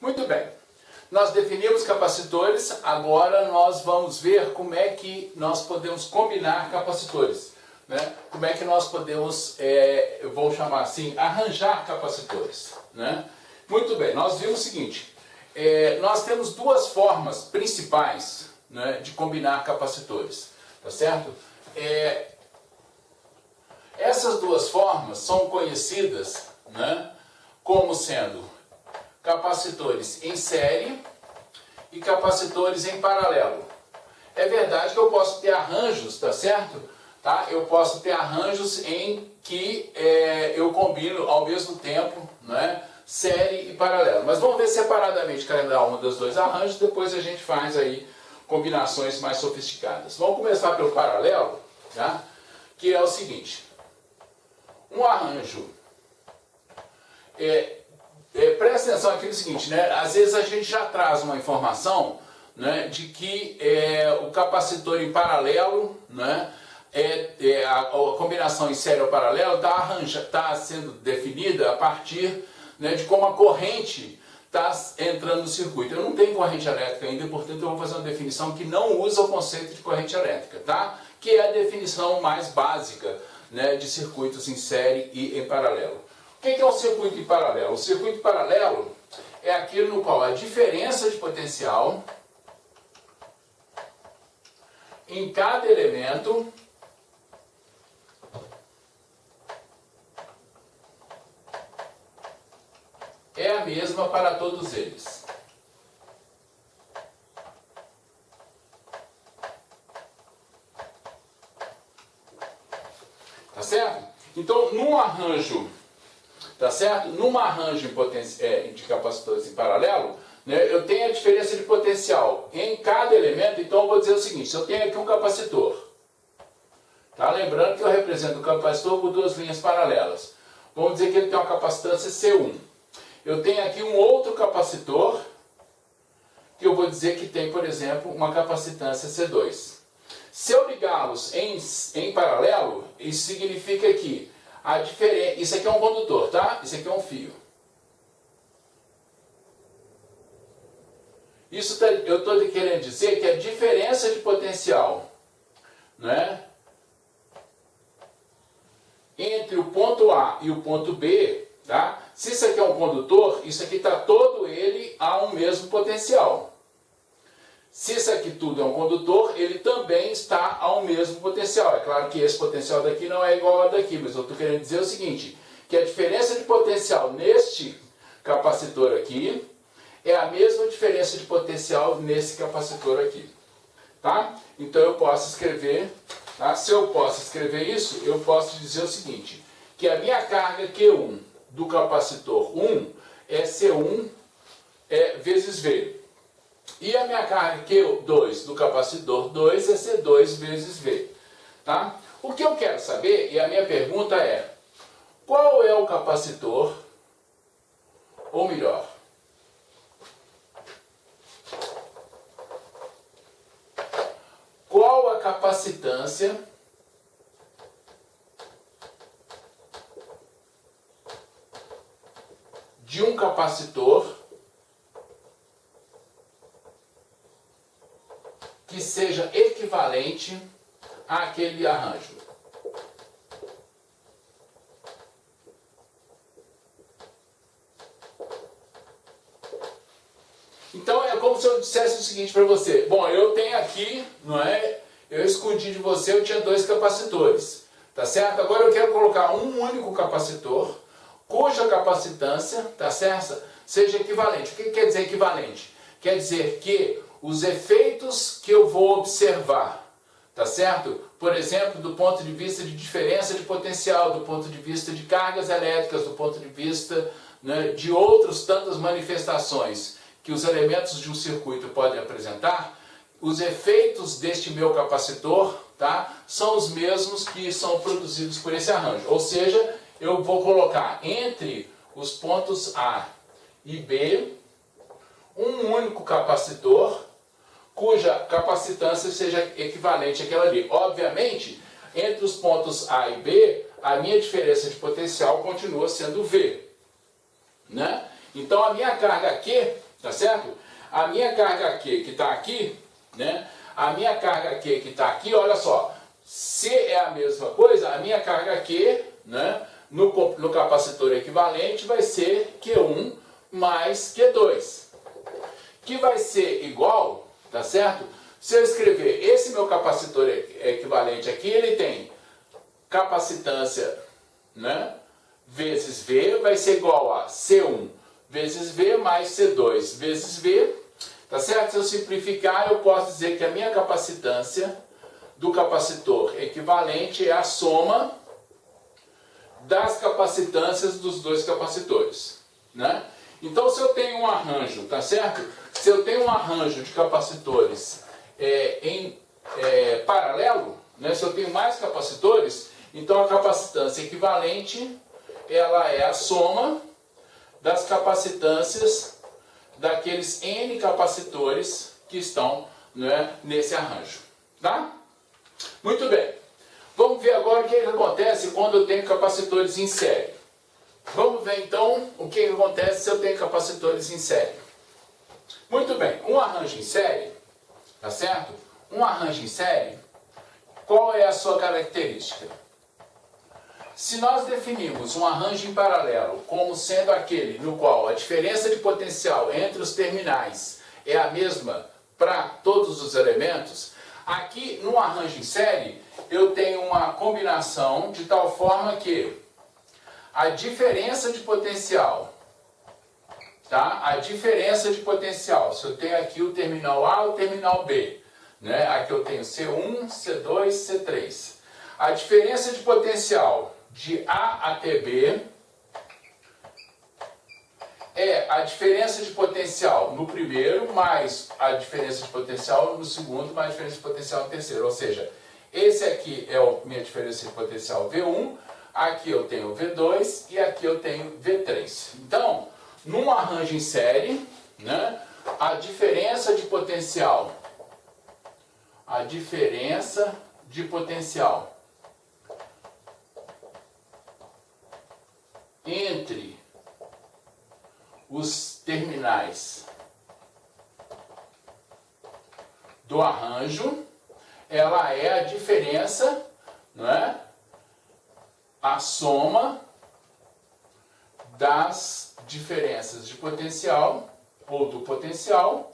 Muito bem. Nós definimos capacitores, agora nós vamos ver como é que nós podemos combinar capacitores. Né? Como é que nós podemos, eu vou chamar assim, arranjar capacitores. Né? Muito bem, nós vimos o seguinte, nós temos duas formas principais, né, de combinar capacitores. Tá certo? Essas duas formas são conhecidas, né, como sendo capacitores em série e capacitores em paralelo. É verdade que eu posso ter arranjos, tá certo? Tá? Eu posso ter arranjos em que eu combino ao mesmo tempo, né, série e paralelo. Mas vamos ver separadamente cada um dos dois arranjos, depois a gente faz aí combinações mais sofisticadas. Vamos começar pelo paralelo, tá? Que é o seguinte. Um arranjo, presta atenção aqui no seguinte, né? Às vezes a gente já traz uma informação, né, de que o capacitor em paralelo, né, a combinação em série ou paralelo está sendo definida a partir, né, de como a corrente está entrando no circuito. Eu não tenho corrente elétrica ainda, portanto eu vou fazer uma definição que não usa o conceito de corrente elétrica, tá? Que é a definição mais básica, né, de circuitos em série e em paralelo. O que é um circuito em paralelo? O circuito paralelo é aquele no qual a diferença de potencial em cada elemento é a mesma para todos eles. Tá certo? Então, num arranjo, tá certo? Num arranjo de capacitores em paralelo, né, eu tenho a diferença de potencial em cada elemento. Então, eu vou dizer o seguinte: se eu tenho aqui um capacitor, tá? Lembrando que eu represento o capacitor por duas linhas paralelas. Vamos dizer que ele tem uma capacitância C1. Eu tenho aqui um outro capacitor, que eu vou dizer que tem, por exemplo, uma capacitância C2. Se eu ligá-los em paralelo, isso significa que a diferença... Isso aqui é um condutor, tá? Isso aqui é um fio. Eu estou querendo dizer que a diferença de potencial, né, entre o ponto A e o ponto B, tá? Se isso aqui é um condutor, isso aqui está todo ele a um mesmo potencial. Se isso aqui tudo é um condutor, ele também está ao mesmo potencial. É claro que esse potencial daqui não é igual ao daqui, mas eu estou querendo dizer o seguinte, que a diferença de potencial neste capacitor aqui é a mesma diferença de potencial nesse capacitor aqui. Tá? Então eu posso escrever, tá? Se eu posso escrever isso, eu posso dizer o seguinte, que a minha carga Q1 do capacitor 1 é C1 vezes V. E a minha carga Q2 do capacitor 2 é C2 vezes V. Tá? O que eu quero saber, e a minha pergunta é, qual é o capacitor, ou melhor, qual a capacitância de um capacitor que seja equivalente àquele arranjo? Então é como se eu dissesse o seguinte para você: bom, eu tenho aqui, não é? Eu escondi de você, eu tinha dois capacitores, tá certo? Agora eu quero colocar um único capacitor cuja capacitância, tá certo, seja equivalente. O que quer dizer equivalente? Quer dizer que os efeitos que eu vou observar, tá certo? Por exemplo, do ponto de vista de diferença de potencial, do ponto de vista de cargas elétricas, do ponto de vista, né, de outras tantas manifestações que os elementos de um circuito podem apresentar, os efeitos deste meu capacitor, tá, são os mesmos que são produzidos por esse arranjo. Ou seja, eu vou colocar entre os pontos A e B um único capacitor cuja capacitância seja equivalente àquela ali. Obviamente, entre os pontos A e B, a minha diferença de potencial continua sendo V. Né? Então a minha carga Q tá certo? A minha carga Q que está aqui, né? A minha carga Q que está aqui, olha só, se é a mesma coisa, a minha carga Q, né, no capacitor equivalente vai ser Q1 mais Q2, que vai ser igual, tá certo? Se eu escrever esse meu capacitor equivalente aqui, ele tem capacitância, né, vezes V, vai ser igual a C1 vezes V mais C2 vezes V, tá certo? Se eu simplificar, eu posso dizer que a minha capacitância do capacitor equivalente é a soma das capacitâncias dos dois capacitores, né? Então, se eu tenho um arranjo, tá certo? Se eu tenho um arranjo de capacitores em paralelo, né? Se eu tenho mais capacitores, então a capacitância equivalente, ela é a soma das capacitâncias daqueles N capacitores que estão, né, nesse arranjo, tá? Muito bem. Vamos ver agora o que acontece quando eu tenho capacitores em série. Vamos ver então o que acontece se eu tenho capacitores em série. Muito bem, um arranjo em série, tá certo? Um arranjo em série, qual é a sua característica? Se nós definimos um arranjo em paralelo como sendo aquele no qual a diferença de potencial entre os terminais é a mesma para todos os elementos, aqui no arranjo em série eu tenho uma combinação de tal forma que a diferença de potencial, tá? A diferença de potencial, se eu tenho aqui o terminal A e o terminal B, né? Aqui eu tenho C1, C2, C3. A diferença de potencial de A até B é a diferença de potencial no primeiro mais a diferença de potencial no segundo mais a diferença de potencial no terceiro. Ou seja, esse aqui é a minha diferença de potencial V1, aqui eu tenho V2 e aqui eu tenho V3. Então, num arranjo em série, né, a diferença de potencial entre os terminais do arranjo, ela é a diferença, não é? A soma das diferenças de potencial ou do potencial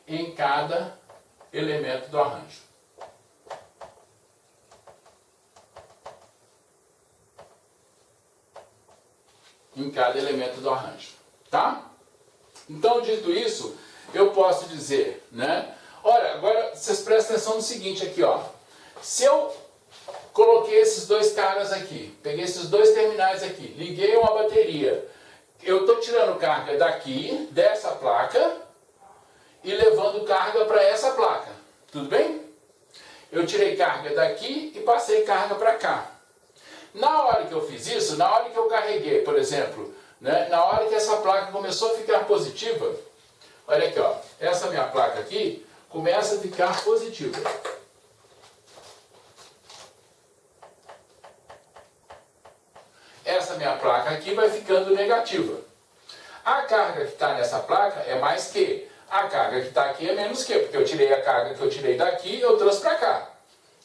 em cada elemento do arranjo. Em cada elemento do arranjo, tá? Então, dito isso, eu posso dizer, né? Olha, agora vocês prestem atenção no seguinte aqui, ó. Se eu coloquei esses dois caras aqui, peguei esses dois terminais aqui, liguei uma bateria, eu estou tirando carga daqui, dessa placa, e levando carga para essa placa, tudo bem? Eu tirei carga daqui e passei carga para cá. Na hora que eu fiz isso, na hora que eu carreguei, por exemplo, né, na hora que essa placa começou a ficar positiva, olha aqui, ó, essa minha placa aqui começa a ficar positiva. Essa minha placa aqui vai ficando negativa. A carga que está nessa placa é mais Q. A carga que está aqui é menos Q, porque eu tirei a carga que eu tirei daqui e eu trouxe para cá.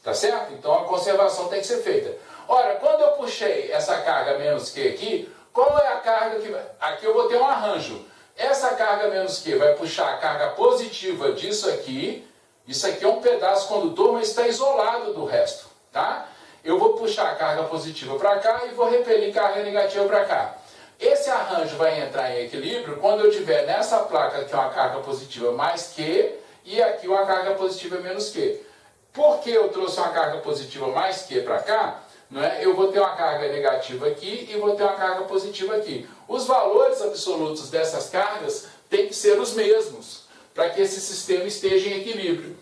Tá certo? Então a conservação tem que ser feita. Ora, quando eu puxei essa carga menos Q aqui, qual é a carga que... Aqui eu vou ter um arranjo. Essa carga menos Q vai puxar a carga positiva disso aqui. Isso aqui é um pedaço condutor, mas está isolado do resto, tá? Eu vou puxar a carga positiva para cá e vou repelir carga negativa para cá. Esse arranjo vai entrar em equilíbrio quando eu tiver nessa placa aqui uma carga positiva mais Q e aqui uma carga positiva menos Q. Por que eu trouxe uma carga positiva mais Q para cá? Não é? Eu vou ter uma carga negativa aqui e vou ter uma carga positiva aqui. Os valores absolutos dessas cargas têm que ser os mesmos para que esse sistema esteja em equilíbrio,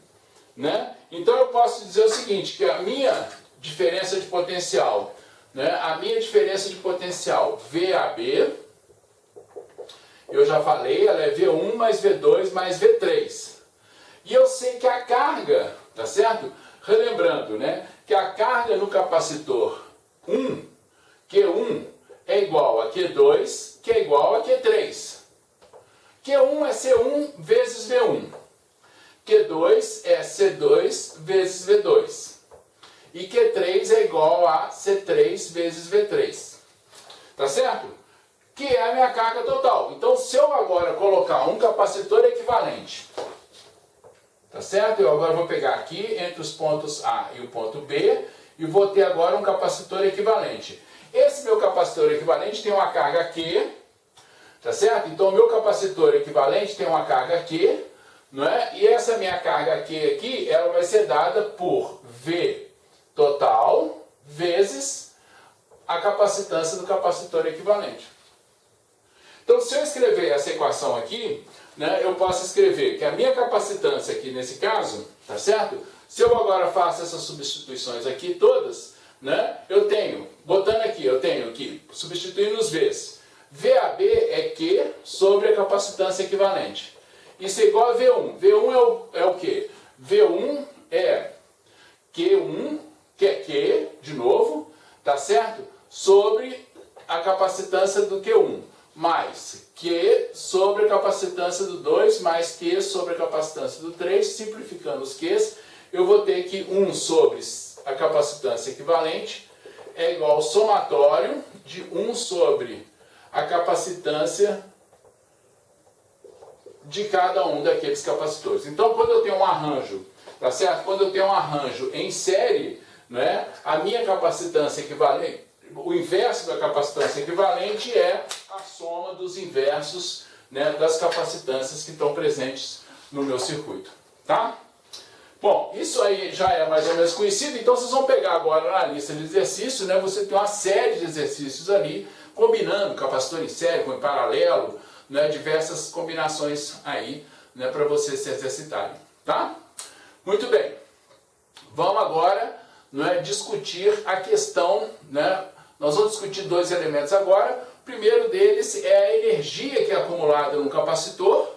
né? Então eu posso dizer o seguinte, que a minha diferença de potencial, né, a minha diferença de potencial VAB, eu já falei, ela é V1 mais V2 mais V3. E eu sei que a carga, tá certo? Relembrando, né, que a carga no capacitor 1, igual a Q3. Q1 é C1 vezes V1. Q2 é C2 vezes V2. E Q3 é igual a C3 vezes V3. Tá certo? Que é a minha carga total. Então, se eu agora colocar um capacitor equivalente, tá certo? Eu agora vou pegar aqui entre os pontos A e o ponto B e vou ter agora um capacitor equivalente. Esse meu capacitor equivalente tem uma carga Q, tá certo? Então, o meu capacitor equivalente tem uma carga Q, não é? E essa minha carga Q aqui, ela vai ser dada por V total vezes a capacitância do capacitor equivalente. Então, se eu escrever essa equação aqui, né, eu posso escrever que a minha capacitância aqui nesse caso, tá certo? Se eu agora faço essas substituições aqui todas, né, eu tenho, botando aqui, eu tenho que substituir nos V's. VAB é Q sobre a capacitância equivalente. Isso é igual a V1. V1 é o quê? V1 é Q1, que é Q, de novo, tá certo? Sobre a capacitância do Q1, mais Q sobre a capacitância do 2, mais Q sobre a capacitância do 3, simplificando os Qs, eu vou ter que 1 sobre a capacitância equivalente é igual ao somatório de 1 sobre a capacitância de cada um daqueles capacitores. Então, quando eu tenho um arranjo, tá certo? Quando eu tenho um arranjo em série, né, a minha capacitância equivalente, o inverso da capacitância equivalente é a soma dos inversos, né, das capacitâncias que estão presentes no meu circuito, tá? Bom, isso aí já é mais ou menos conhecido, então vocês vão pegar agora na lista de exercícios, né, você tem uma série de exercícios ali, combinando capacitor em série com em paralelo, né, diversas combinações aí, né, para vocês se exercitarem, tá? Muito bem, vamos agora, né, discutir a questão, né, nós vamos discutir dois elementos agora. O primeiro deles é a energia que é acumulada no capacitor,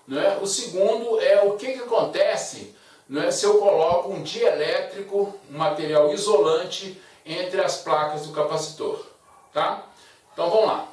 né? O segundo é o que acontece, né, se eu coloco um dielétrico, um material isolante, entre as placas do capacitor. Tá? Então vamos lá.